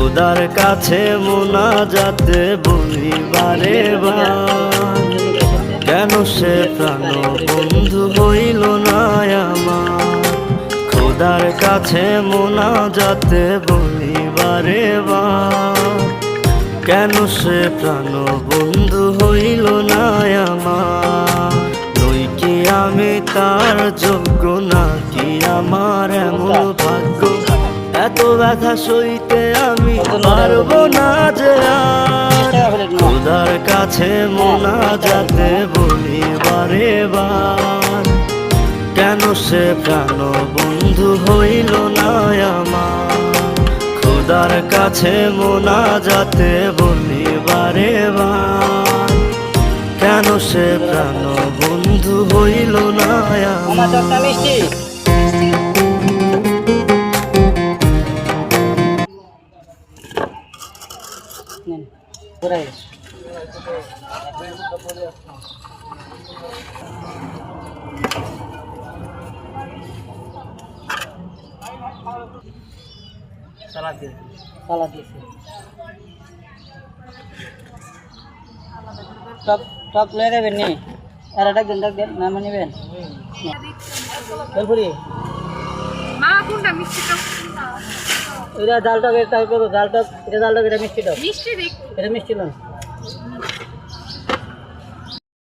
খোদার কাছে মোনাজাতে বলি বারে বার, কেন সে প্রাণ বন্ধু হইল না আমার। খোদার কাছে মোনাজাতে বলি বারে বার, কেন সে প্রাণ বন্ধু হইল না আমার। নই কি আমি তার যোগ্য, নাকি আমার এমন ভাগ্য, এত ব্যথা সইতে আমি পারবো না যে আর। খোদার কাছে মোনাজাতে বলি বারে বার, কেন সে প্রাণ বন্ধু হইল না আমার। খোদার কাছে মোনাজাতে বলি বারে বার, কেন সে প্রাণ বন্ধু হইল না আমার। টক লয়ে দেবেন নি আর ডাক দেন নাম নিবেন ফুলফুরি মা কোনটা মিষ্টি টক? এটা ডাল টক, এটা ডাল টক, এটা মিষ্টি টক, মিষ্টি দেখ এটা মিষ্টি লন।